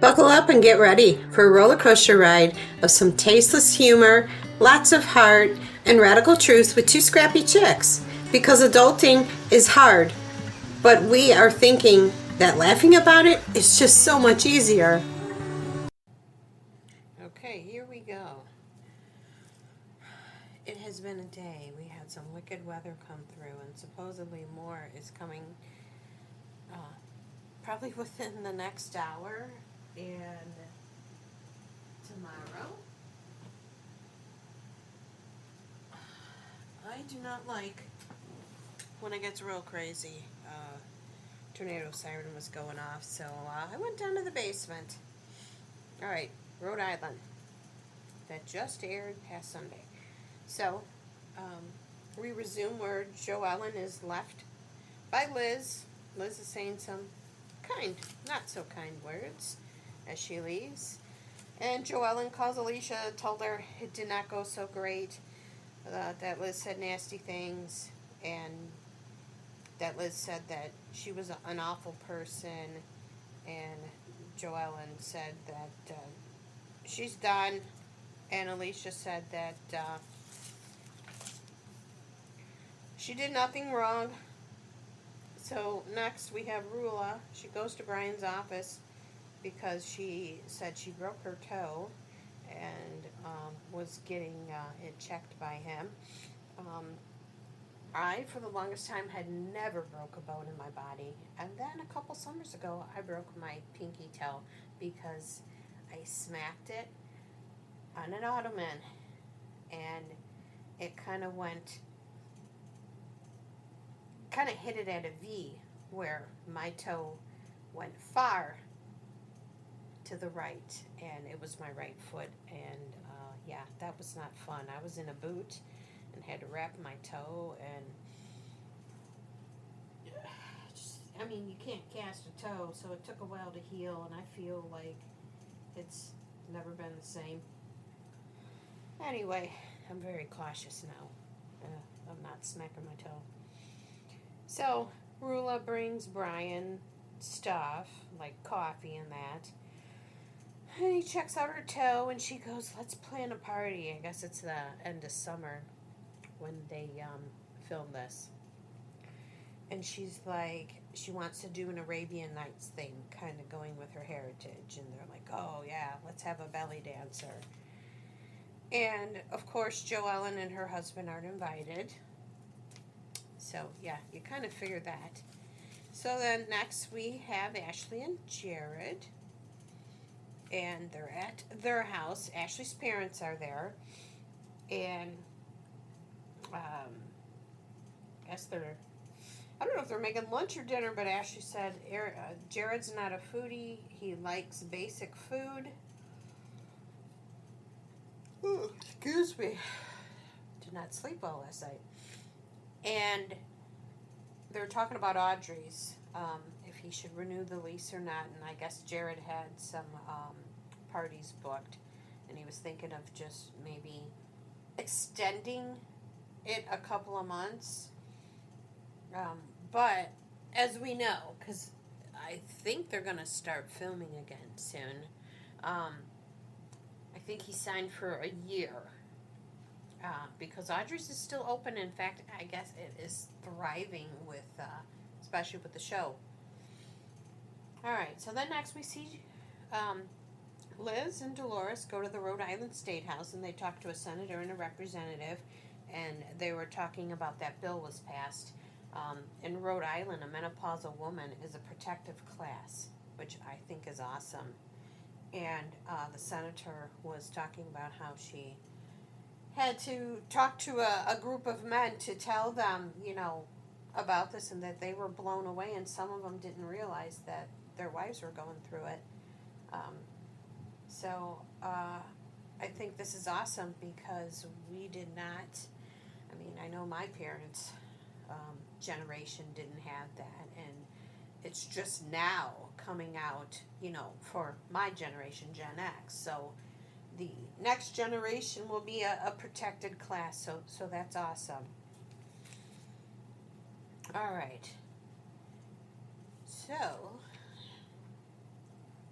Buckle up and get ready for a roller coaster ride of some tasteless humor, lots of heart, and radical truth with two scrappy chicks. Because adulting is hard, but we are thinking that laughing about it is just so much easier. Okay, here we go. It has been a day. We had some wicked weather come through, and supposedly more is coming probably within the next hour. And tomorrow, I do not like when it gets real crazy. Tornado siren was going off, so I went down to the basement. All right, Rhode Island. That just aired past Sunday. So, um, we resume where Joe Ellen is left by Liz. Liz is saying some kind, not so kind words as she leaves. And Joe Ellen calls Alicia, told her it did not go so great, that Liz said nasty things, and that Liz said that she was an awful person, and Joe Ellen said that she's done, and Alicia said that she did nothing wrong. So next we have Rula. She goes to Brian's office because she said she broke her toe and was getting it checked by him. Um, I, for the longest time, had never broke a bone in my body. And then a couple summers ago, I broke my pinky toe because I smacked it on an ottoman. And it kind of hit it at a V where my toe went far to the right. And it was my right foot. And yeah, that was not fun. I was in a boot and had to wrap my toe, and I mean, you can't cast a toe, so it took a while to heal, and I feel like it's never been the same. Anyway, I'm very cautious now. I'm not smacking my toe. So, Rula brings Brian stuff, like coffee and that. And he checks out her toe, and she goes, let's plan a party. I guess it's the end of summer when they filmed this. And she's like, she wants to do an Arabian Nights thing, kind of going with her heritage. And they're like, oh yeah, let's have a belly dancer. And of course, Joe Ellen and her husband aren't invited. So yeah, you kind of figure that. So then next we have Ashley and Jared. And they're at their house. Ashley's parents are there. And I guess I don't know if they're making lunch or dinner, but Ashley said Jared's not a foodie. He likes basic food. Ooh, excuse me. Did not sleep well last night. And they're talking about Audrey's, if he should renew the lease or not. And I guess Jared had some parties booked, and he was thinking of just maybe extending it a couple of months. But as we know, because I think they're going to start filming again soon, I think he signed for a year. Because Audrey's is still open. In fact, I guess it is thriving with, especially with the show. All right, so then next we see Liz and Dolores go to the Rhode Island State House, and they talk to a senator and a representative, and they were talking about that bill was passed. In Rhode Island, a menopausal woman is a protective class, which I think is awesome. And the senator was talking about how she had to talk to a group of men to tell them, about this, and that they were blown away, and some of them didn't realize that their wives were going through it. So I think this is awesome because we did not, I know my parents' generation didn't have that, and it's just now coming out, for my generation, Gen X. So the next generation will be a protected class, so that's awesome. All right. So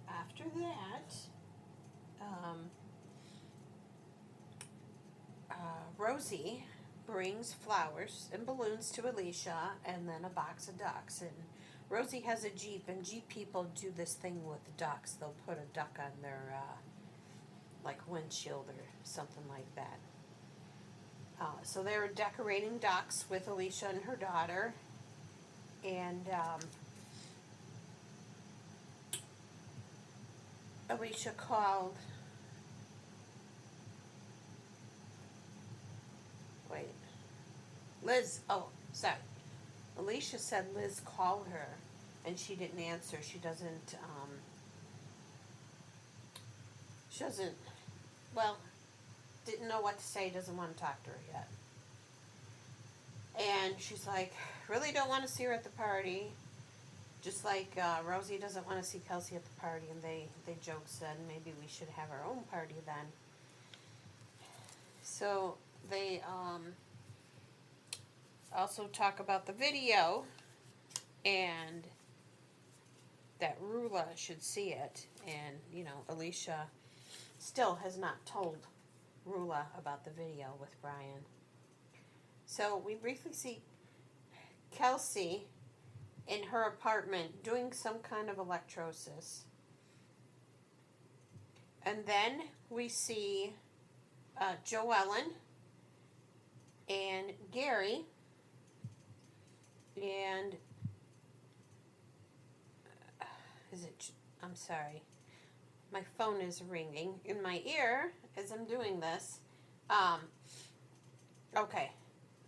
after that, Rosie brings flowers and balloons to Alicia and then a box of ducks. And Rosie has a Jeep, and Jeep people do this thing with ducks. They'll put a duck on their, like, windshield or something like that. So they were decorating ducks with Alicia and her daughter. And Alicia called... Wait. Liz. Oh, sorry. Alicia said Liz called her, and she didn't answer. She doesn't, well, didn't know what to say, doesn't want to talk to her yet. And she's like, really don't want to see her at the party. Just like Rosie doesn't want to see Kelsey at the party, and they joked, said maybe we should have our own party then. So they also talk about the video and that Rula should see it. And, you know, Alicia still has not told Rula about the video with Brian. So we briefly see Kelsey in her apartment doing some kind of electrosis. And then we see Joellen and Gary and I'm sorry, my phone is ringing in my ear as I'm doing this. Okay,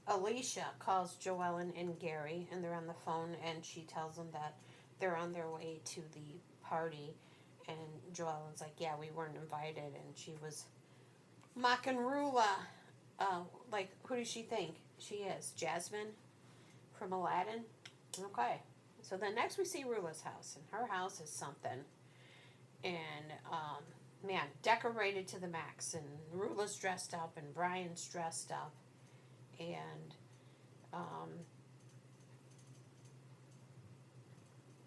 Alicia calls Joellen and Gary, and they're on the phone, and she tells them that they're on their way to the party, and Joellen's like, yeah, we weren't invited, and she was mocking Rula. Like, who does she think she is? Jasmine from Aladdin? Okay. So then next we see Rula's house, and her house is something. And, man, decorated to the max, and Rula's dressed up, and Brian's dressed up, and,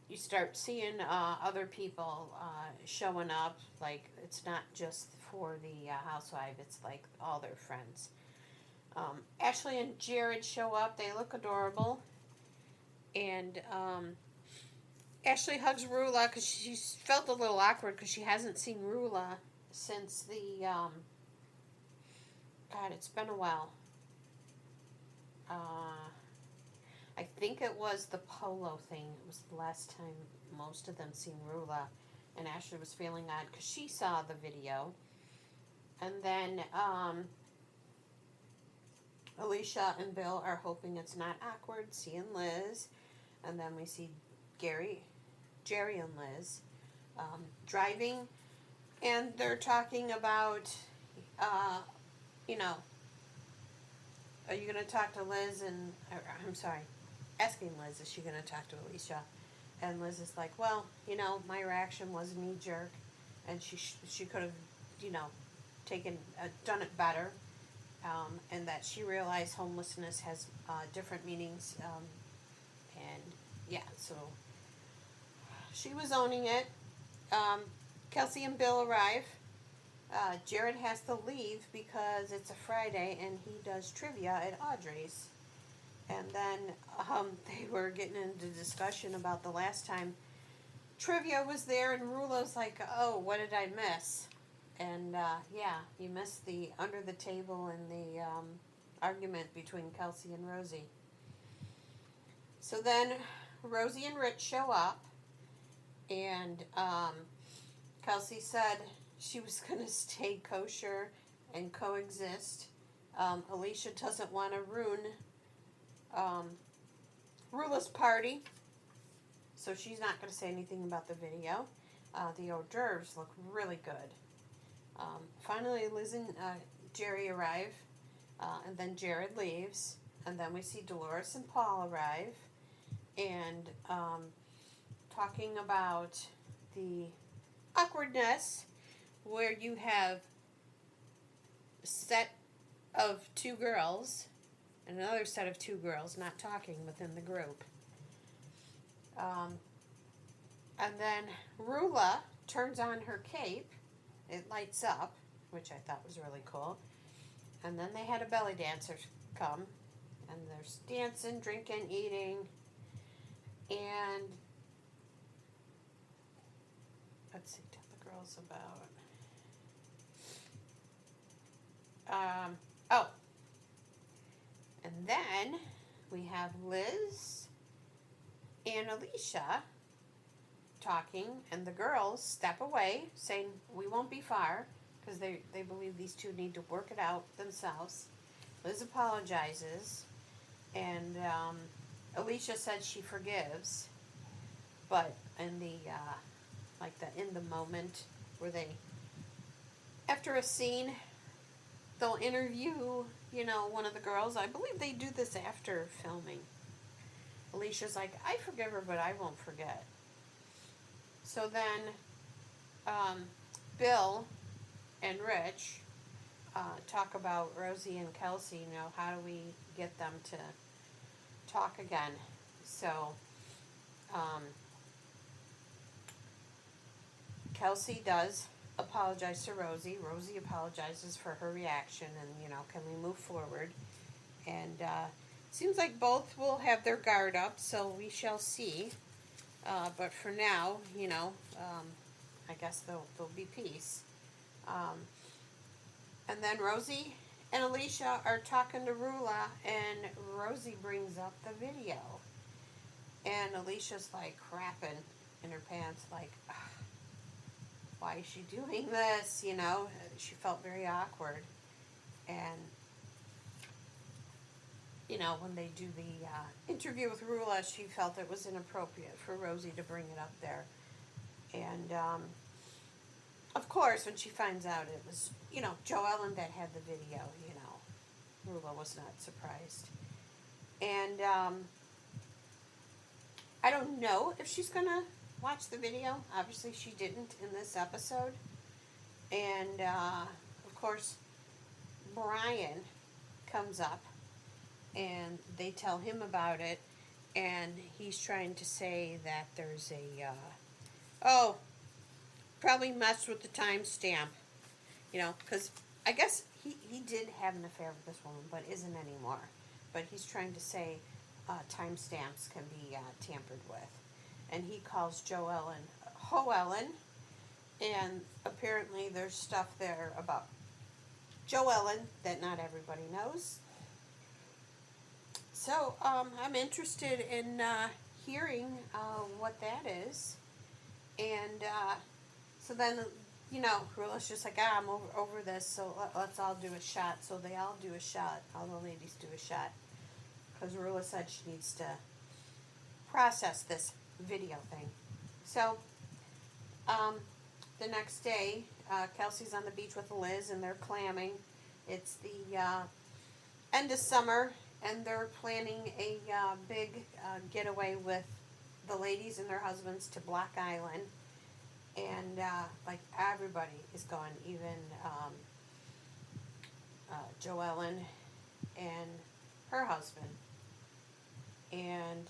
you start seeing, other people, showing up. Like, it's not just for the, housewife, it's like all their friends. Ashley and Jared show up. They look adorable. And Ashley hugs Rula because she felt a little awkward because she hasn't seen Rula since the, God, it's been a while. I think it was the polo thing. It was the last time most of them seen Rula. And Ashley was feeling odd because she saw the video. And then Alicia and Bill are hoping it's not awkward seeing Liz. And then we see Jerry and Liz driving. And they're talking about, you know, are you going to talk to Liz? And I'm sorry, asking Liz, is she going to talk to Alicia? And Liz is like, well, you know, my reaction was knee-jerk. And she could have, you know, done it better. And that she realized homelessness has different meanings. And yeah, so she was owning it. Kelsey and Bill arrive. Jared has to leave because it's a Friday and he does trivia at Audrey's. And then they were getting into discussion about the last time trivia was there, and Rula's like, oh, what did I miss? And yeah, you missed the under the table and the argument between Kelsey and Rosie. So then Rosie and Rich show up, and Kelsey said she was going to stay kosher and coexist. Alicia doesn't want to ruin Rula's party, so she's not going to say anything about the video. The hors d'oeuvres look really good. Finally, Liz and Jerry arrive, and then Jared leaves, and then we see Dolores and Paul arrive, and talking about the awkwardness where you have a set of two girls and another set of two girls not talking within the group. And then Rula turns on her cape. It lights up, which I thought was really cool. And then they had a belly dancer come, and there's dancing, drinking, eating, and let's see, tell the girls about. Oh, and then we have Liz and Alicia talking, and the girls step away, saying we won't be far, because they believe these two need to work it out themselves. Liz apologizes, and Alicia said she forgives, but in the in the moment where they, after a scene, they'll interview, one of the girls. I believe they do this after filming. Alicia's like, I forgive her, but I won't forget. So then Bill and Rich talk about Rosie and Kelsey, how do we get them to talk again? So Kelsey does apologize to Rosie. Rosie apologizes for her reaction, and can we move forward? And seems like both will have their guard up, so we shall see. But for now, I guess there'll be peace. And then Rosie and Alicia are talking to Rula, and Rosie brings up the video, and Alicia's like crapping in her pants, like, why is she doing this? She felt very awkward. And, when they do the interview with Rula, she felt it was inappropriate for Rosie to bring it up there. And, of course, when she finds out it was, Joe Ellen that had the video, Rula was not surprised. And, I don't know if she's going to watch the video. Obviously, she didn't in this episode. And, of course, Brian comes up, and they tell him about it, and he's trying to say that there's a, probably messed with the timestamp, because I guess he did have an affair with this woman, but isn't anymore. But he's trying to say timestamps can be tampered with. And he calls Joe Ellen Ho Ellen, and apparently there's stuff there about Joe Ellen that not everybody knows. So I'm interested in hearing what that is. And so then, Rula's just like, I'm over this, so let's all do a shot. So they all do a shot. All the ladies do a shot. Because Rula said she needs to process this video thing. So the next day, Kelsey's on the beach with Liz, and they're clamming. It's the end of summer, and they're planning a big getaway with the ladies and their husbands to Block Island. And everybody is going, even Joellen and her husband. And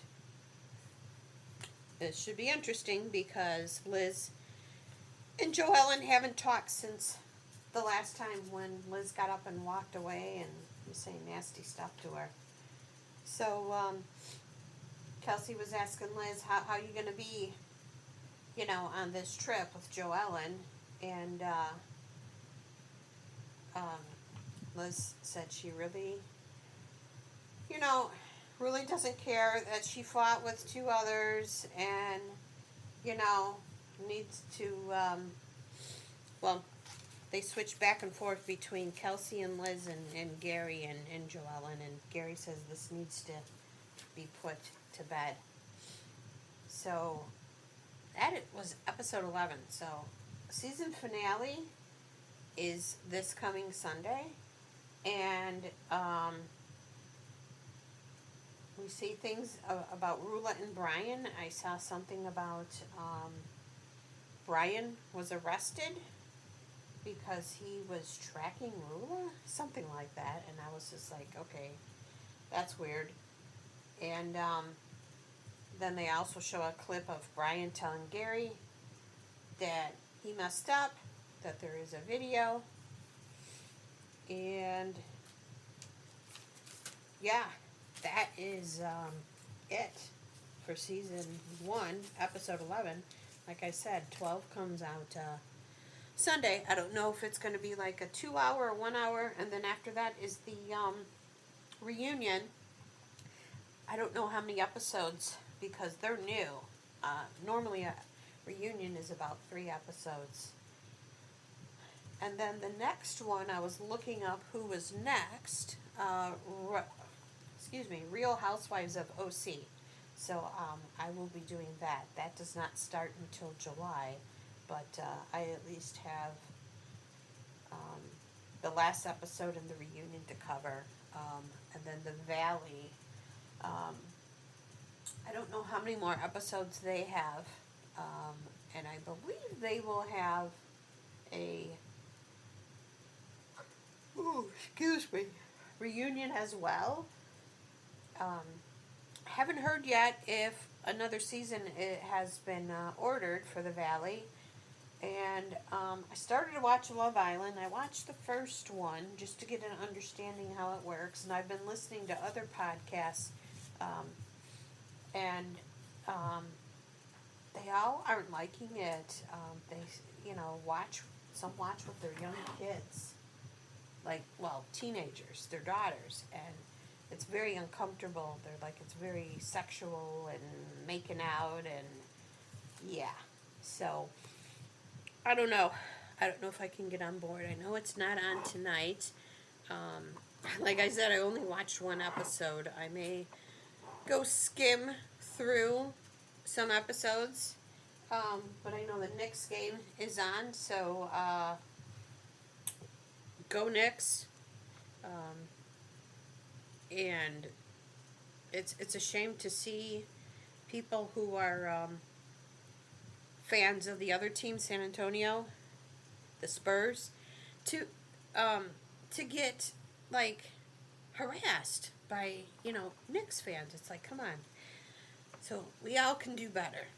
it should be interesting because Liz and Joellen haven't talked since the last time when Liz got up and walked away and was saying nasty stuff to her. So Kelsey was asking Liz, how you going to be, on this trip with Joellen? And Liz said she really, really doesn't care that she fought with two others and, needs to, they switch back and forth between Kelsey and Liz and Gary and Joellen, and Gary says this needs to be put to bed. So that was episode 11. So season finale is this coming Sunday, and we see things about Rula and Brian. I saw something about Brian was arrested because he was tracking Rula, something like that, and I was just like, okay, that's weird. And then they also show a clip of Brian telling Gary that he messed up, that there is a video, and yeah, that is it for season 1, episode 11. Like I said, 12 comes out Sunday. I don't know if it's going to be like a 2 hour or 1 hour, and then after that is the reunion. I don't know how many episodes because they're new. Normally a reunion is about 3 episodes. And then the next one, I was looking up who was next. Real Housewives of OC. So I will be doing that. That does not start until July, but I at least have the last episode and the reunion to cover. And then the Valley. I don't know how many more episodes they have. And I believe they will have a reunion as well. Haven't heard yet if another season has been ordered for the Valley. And I started to watch Love Island. I watched the first one just to get an understanding how it works. And I've been listening to other podcasts. They all aren't liking it. They, watch with their young kids. Teenagers, their daughters. And it's very uncomfortable. They're like, it's very sexual and making out and yeah. So, I don't know. I don't know if I can get on board. I know it's not on tonight. Like I said, I only watched 1 episode. I may go skim through some episodes. But I know the Knicks game is on, so go Knicks. And it's a shame to see people who are fans of the other team, San Antonio, the Spurs, to get harassed by Knicks fans. It's like, come on. So we all can do better,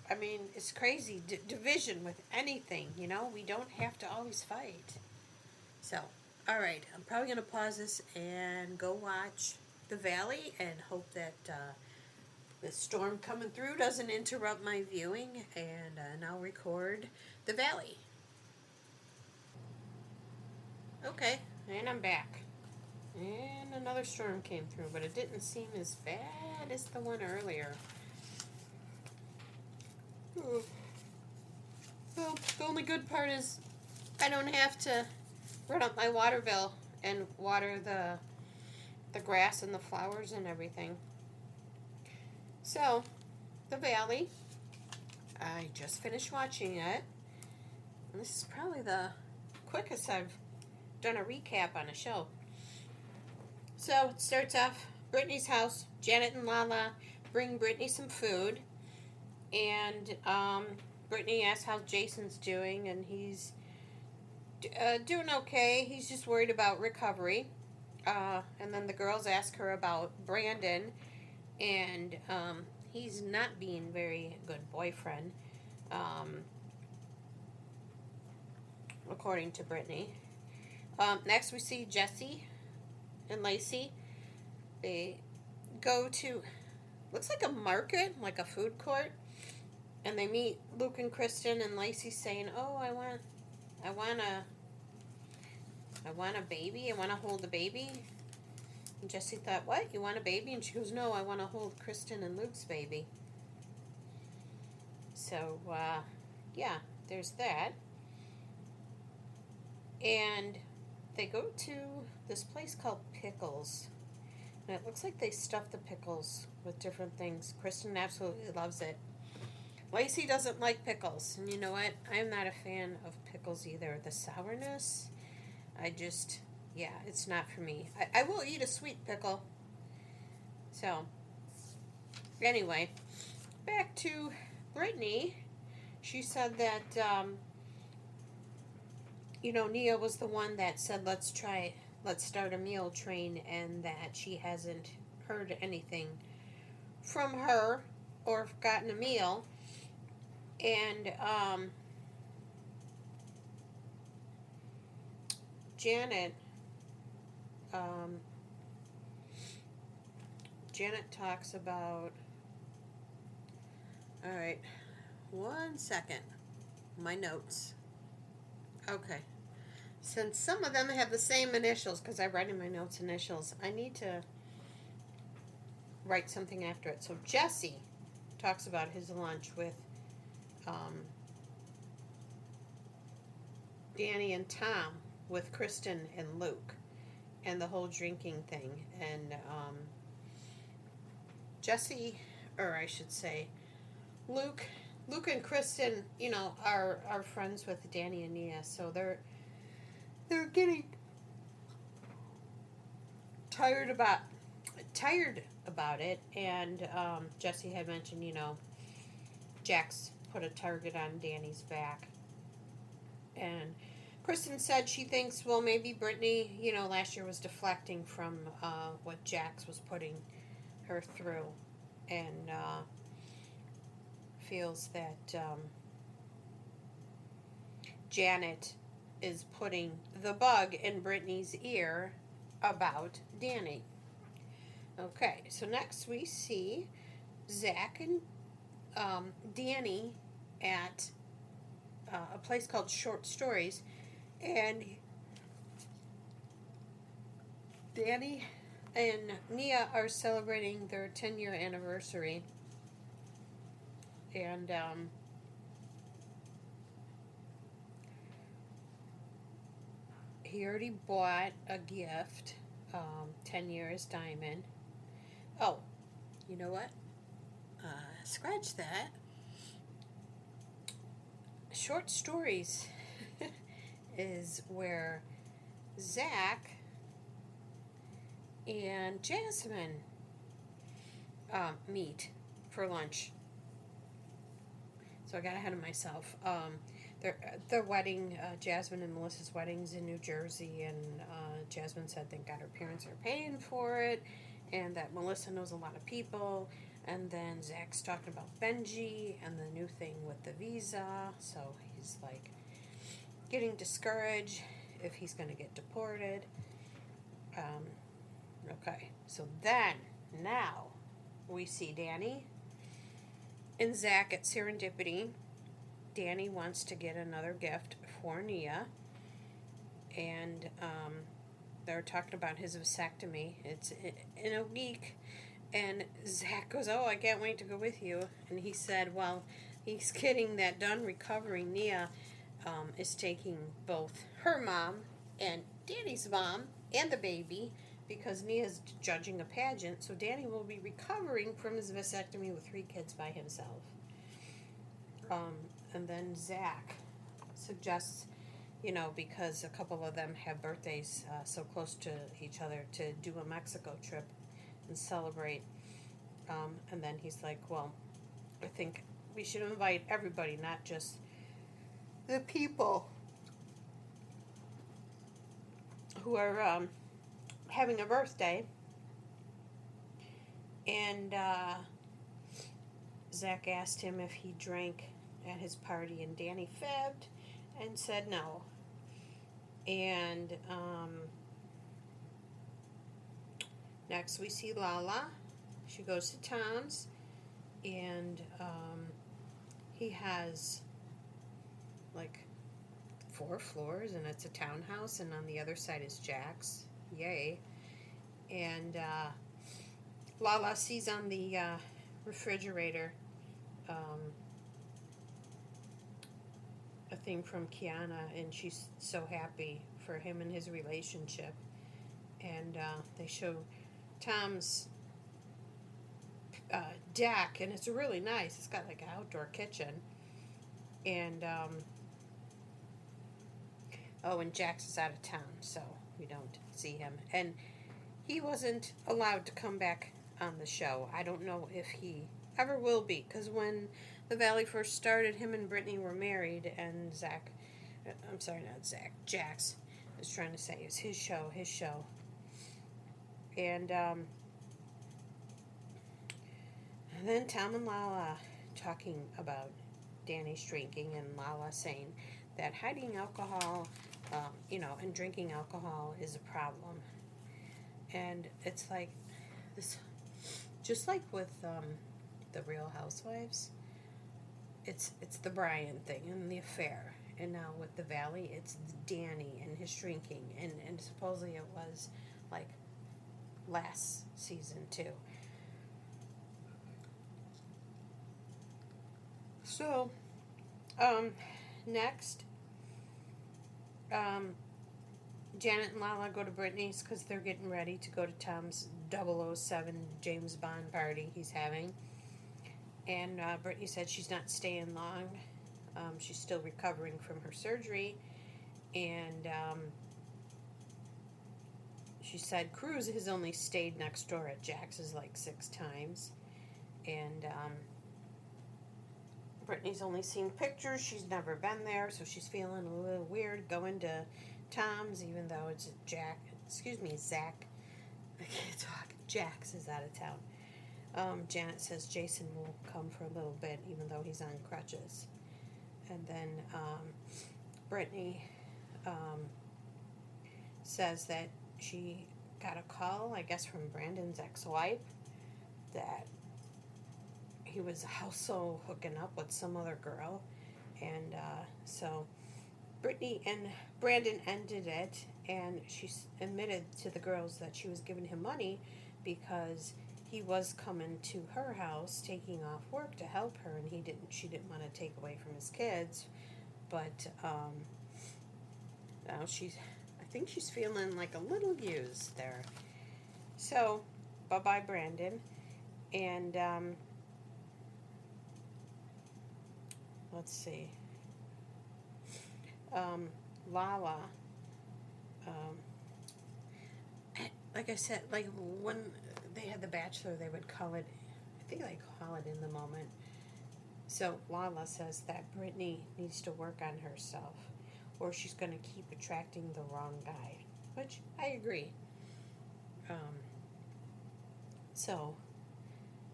I mean, it's crazy division with anything. We don't have to always fight. So. All right, I'm probably going to pause this and go watch The Valley and hope that the storm coming through doesn't interrupt my viewing, and I'll record The Valley. Okay, and I'm back. And another storm came through, but it didn't seem as bad as the one earlier. Ooh. Well, the only good part is I don't have to run up my water bill and water the grass and the flowers and everything. So, The Valley, I just finished watching it. And this is probably the quickest I've done a recap on a show. So, it starts off, Brittany's house. Janet and Lala bring Brittany some food. And Brittany asks how Jason's doing, and he's doing okay. He's just worried about recovery. And then the girls ask her about Brandon, and he's not being very good boyfriend, according to Brittany. Next we see Jesse and Lacey. They go to, looks like a market, like a food court, and they meet Luke and Kristen, and Lacey saying, oh, I want a baby. I want to hold a baby. And Jessie thought, what? You want a baby? And she goes, no, I want to hold Kristen and Luke's baby. So, yeah, there's that. And they go to this place called Pickles. And it looks like they stuff the pickles with different things. Kristen absolutely loves it. Lacey doesn't like pickles. And you know what? I'm not a fan of pickles either. The sourness, it's not for me. I will eat a sweet pickle. So, anyway, back to Brittany. She said that, Nia was the one that said, let's start a meal train, and that she hasn't heard anything from her or gotten a meal. And Janet, um, Janet talks about, all right, 1 second, my notes. Okay. Since some of them have the same initials, because I write in my notes initials, I need to write something after it. So Jesse talks about his lunch with Danny and Tom, with Kristen and Luke, and the whole drinking thing. And Jesse, or I should say, Luke, and Kristen, are friends with Danny and Nia, so they're getting tired about it. And Jesse had mentioned, Jax put a target on Danny's back, and Kristen said she thinks, well, maybe Brittany, last year was deflecting from what Jax was putting her through, and feels that Janet is putting the bug in Brittany's ear about Danny. Okay, so next we see Zach and Danny at a place called Short Stories, and Danny and Nia are celebrating their 10-year anniversary, and he already bought a gift, 10 years diamond. Oh, you know what? Scratch that. Short Stories is where Zach and Jasmine meet for lunch. So I got ahead of myself. Their wedding, Jasmine and Melissa's wedding's in New Jersey, and Jasmine said thank God her parents are paying for it, and that Melissa knows a lot of people. And then Zach's talking about Benji and the new thing with the visa, so he's like getting discouraged if he's going to get deported. Okay, so then now we see Danny and Zach at Serendipity. Danny wants to get another gift for Nia, and they're talking about his vasectomy. It's in a week, and Zach goes, oh, I can't wait to go with you. And he said, well, he's getting that done recovering. Nia is taking both her mom and Danny's mom and the baby, because Nia's judging a pageant, so Danny will be recovering from his vasectomy with 3 kids by himself. And then Zach suggests, because a couple of them have birthdays so close to each other, to do a Mexico trip and celebrate. And then he's like, well, I think we should invite everybody, not just the people who are having a birthday. And Zach asked him if he drank at his party, and Danny fibbed and said no. And next we see Lala. She goes to Tom's, and he has like 4 floors, and it's a townhouse, and on the other side is Jack's. Yay. And Lala sees on the refrigerator a thing from Kiana, and she's so happy for him and his relationship. And they show Tom's deck, and it's really nice. It's got like an outdoor kitchen. And and Jax is out of town, so we don't see him. And he wasn't allowed to come back on the show. I don't know if he ever will be, because when the Valley first started, him and Brittany were married, and Jax was trying to say it's his show. And then Tom and Lala talking about Danny's drinking, and Lala saying that hiding alcohol, and drinking alcohol is a problem. And it's like this, just like with the Real Housewives, it's the Brian thing and the affair. And now with the Valley, it's Danny and his drinking. And supposedly it was like last season too. So, next, Janet and Lala go to Brittany's because they're getting ready to go to Tom's 007 James Bond party he's having. And Brittany said she's not staying long. She's still recovering from her surgery. And she said Cruz has only stayed next door at Jax's like 6 times. And Brittany's only seen pictures. She's never been there, so she's feeling a little weird going to Tom's, even though it's Zach. I can't talk. Jax is out of town. Janet says Jason will come for a little bit, even though he's on crutches. And then Brittany says that she got a call, I guess, from Brandon's ex-wife that he was also hooking up with some other girl. And so Brittany and Brandon ended it, and she admitted to the girls that she was giving him money because he was coming to her house, taking off work to help her, and she didn't want to take away from his kids. But now I think she's feeling like a little used there. So, bye-bye, Brandon. And let's see. Lala. Like I said, like when they had The Bachelor, they would call it, I think they call it In the Moment. So Lala says that Brittany needs to work on herself, or she's going to keep attracting the wrong guy, which I agree. So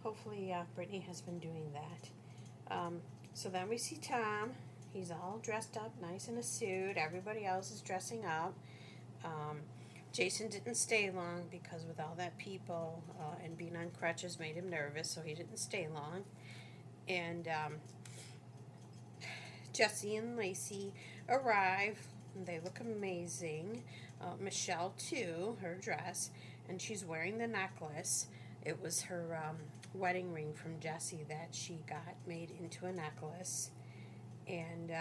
hopefully Brittany has been doing that. So then we see Tom. He's all dressed up, nice in a suit. Everybody else is dressing up. Jason didn't stay long because with all that people and being on crutches made him nervous, so he didn't stay long. And Jesse and Lacey arrive. And they look amazing. Michelle, too, her dress. And she's wearing the necklace. It was her wedding ring from Jesse that she got made into a necklace. And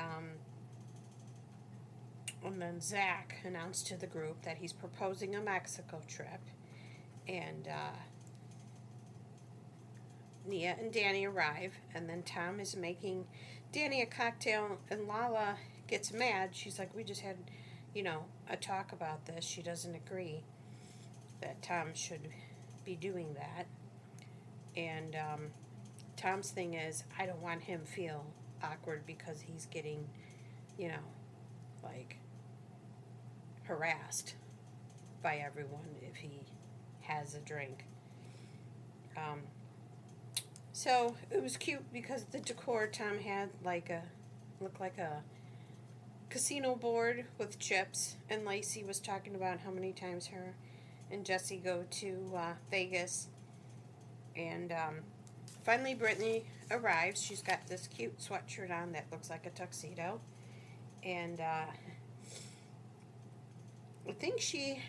then Zach announced to the group that he's proposing a Mexico trip. And Nia and Danny arrive. And then Tom is making Danny a cocktail. And Lala gets mad. She's like, we just had, a talk about this. She doesn't agree that Tom should be doing that. And Tom's thing is, I don't want him feel awkward because he's getting, harassed by everyone if he has a drink. So it was cute because the decor Tom had looked like a casino board with chips, and Lacey was talking about how many times her and Jesse go to Vegas. And finally Brittany arrives. She's got this cute sweatshirt on that looks like a tuxedo. And I think she,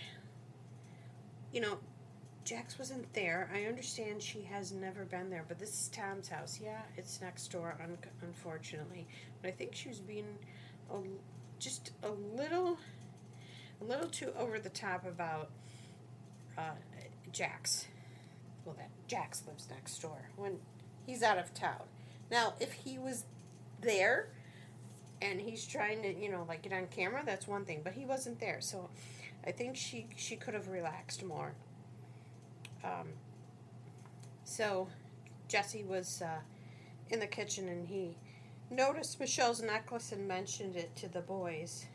Jax wasn't there. I understand she has never been there, but this is Tom's house. Yeah, it's next door, unfortunately. But I think she was being just a little too over the top about Jax. Well, that Jax lives next door when he's out of town. Now, if he was there and he's trying to, get on camera, that's one thing. But he wasn't there, so I think she could have relaxed more. So Jesse was in the kitchen, and he noticed Michelle's necklace and mentioned it to the boys.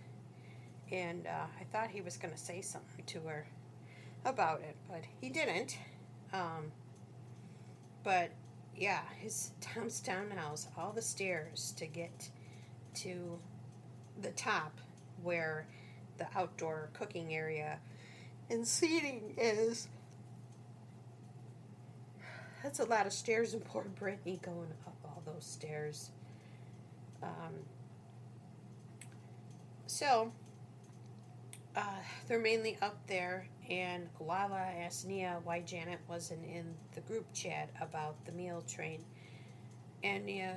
And I thought he was going to say something to her about it, but he didn't. But, yeah, his Tom's townhouse, all the stairs to get to the top where the outdoor cooking area and seating is. That's a lot of stairs, and poor Brittany going up all those stairs. Um, so, they're mainly up there, and Lala asked Nia why Janet wasn't in the group chat about the meal train. And Nia,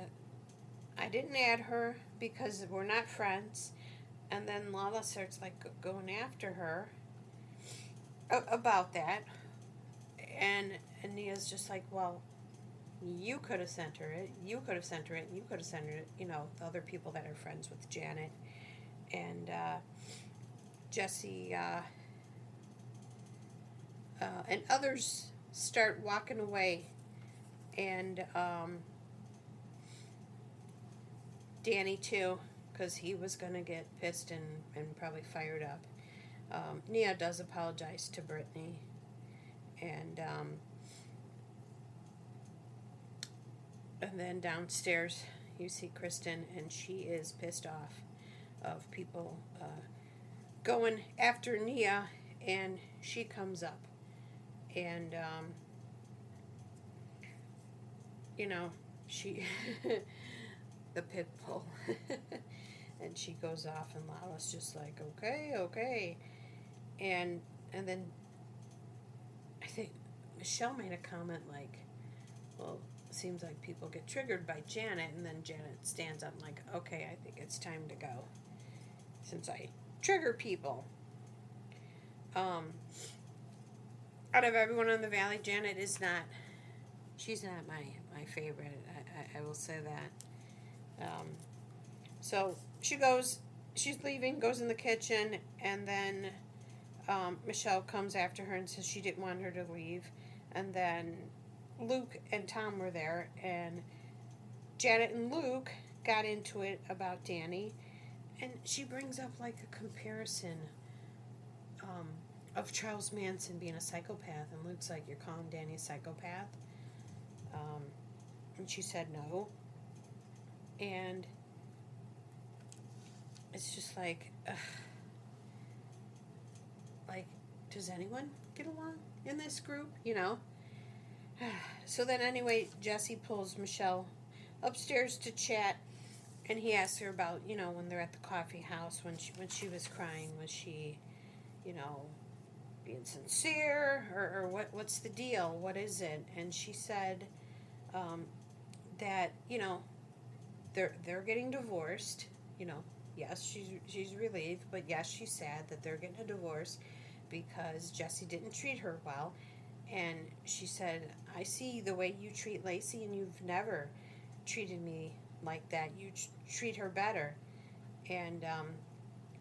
I didn't add her because we're not friends. And then Lala starts like going after her about that. And Nia's just like, well, you could have sent her it. You could have sent her it. You could have sent her it. You know, the other people that are friends with Janet. And Jesse and others start walking away. And Danny, too, because he was going to get pissed and probably fired up. Nia does apologize to Brittany. And then downstairs, you see Kristen, and she is pissed off of people going after Nia, and she comes up. And, you know, she, the pit bull, and she goes off, and Lala's just like, okay. And then I think Michelle made a comment like, well, it seems like people get triggered by Janet, and then Janet stands up and like, okay, I think it's time to go, since I trigger people. Out of everyone on the Valley, Janet is not, she's not my favorite, I will say that. So she's leaving, goes in the kitchen, and then Michelle comes after her and says she didn't want her to leave. And then Luke and Tom were there, and Janet and Luke got into it about Danny, and she brings up like a comparison of Charles Manson being a psychopath, and Luke's like, you're calling Danny a psychopath? And she said no. And it's just like, like, does anyone get along in this group, you know? So then anyway, Jesse pulls Michelle upstairs to chat, and he asks her about, you know, when they're at the coffee house, when she was crying, was she, you know, being sincere, or what's the deal? What is it? And she said that, you know, they're getting divorced, you know. Yes, she's relieved, but yes, she's sad that they're getting a divorce because Jesse didn't treat her well. And she said, I see the way you treat Lacey, and you've never treated me like that. You treat her better. And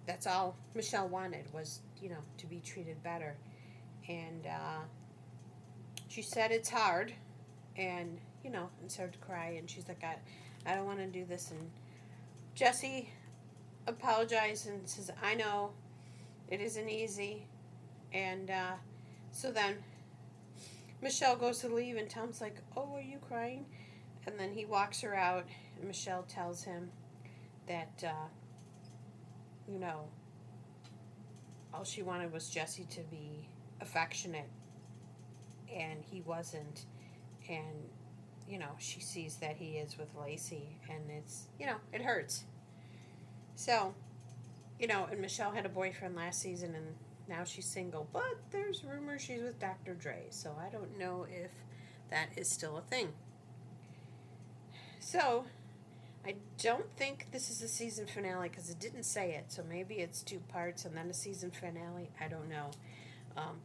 that's all Michelle wanted was, you know, to be treated better. And she said it's hard, and, you know, and started to cry. And she's like, I don't want to do this. And Jesse apologized and says, I know it isn't easy. And so then Michelle goes to leave, and Tom's like, oh, are you crying? And then he walks her out, and Michelle tells him that, you know, all she wanted was Jesse to be affectionate, and he wasn't. And, you know, she sees that he is with Lacey, and it's, you know, it hurts. So, you know, and Michelle had a boyfriend last season, and now she's single, but there's rumors she's with Dr. Dre, so I don't know if that is still a thing. So, I don't think this is a season finale because it didn't say it, so maybe it's 2 parts and then a season finale. I don't know.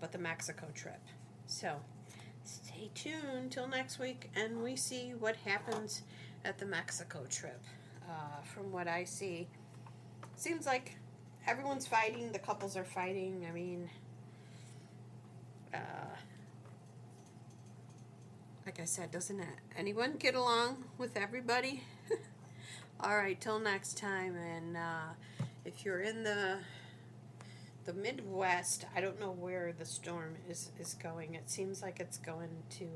But the Mexico trip. So, stay tuned till next week, and we see what happens at the Mexico trip. From what I see, seems like everyone's fighting. The couples are fighting. I mean, like I said, doesn't anyone get along with everybody? All right, till next time. And if you're in the Midwest, I don't know where the storm is going. It seems like it's going to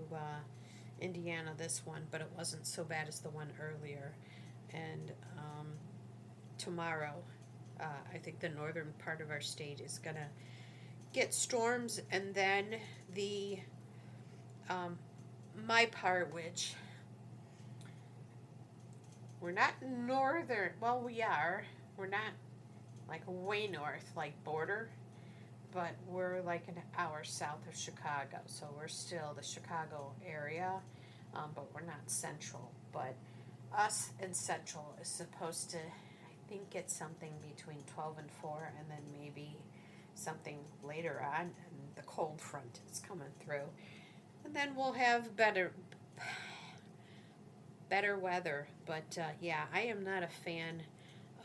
Indiana this one, but it wasn't so bad as the one earlier. And tomorrow, I think the northern part of our state is going to get storms, and then the my part, which we're not northern, well, we're not like way north, like border, but we're like an hour south of Chicago, so we're still the Chicago area, but we're not central. But us in central is supposed to, I think, get something between 12 and 4, and then maybe something later on, and the cold front is coming through. And then we'll have better weather. But yeah, I am not a fan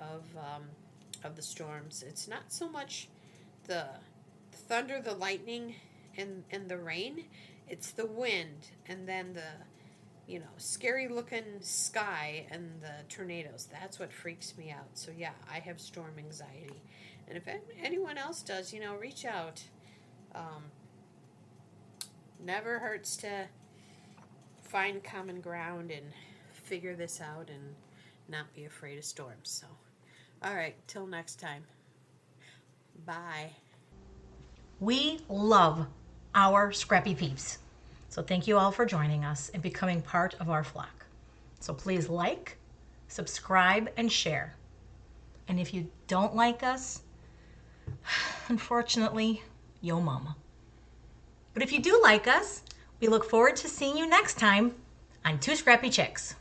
of the storms. It's not so much the thunder, the lightning, and the rain. It's the wind, and then the scary looking sky and the tornadoes. That's what freaks me out. So yeah, I have storm anxiety. And if anyone else does, reach out. Never hurts to find common ground and figure this out and not be afraid of storms. So, all right, till next time. Bye. We love our Scrappy Peeps. So thank you all for joining us and becoming part of our flock. So please like, subscribe, and share. And if you don't like us, unfortunately, yo mama. But if you do like us, we look forward to seeing you next time on Two Scrappy Chicks.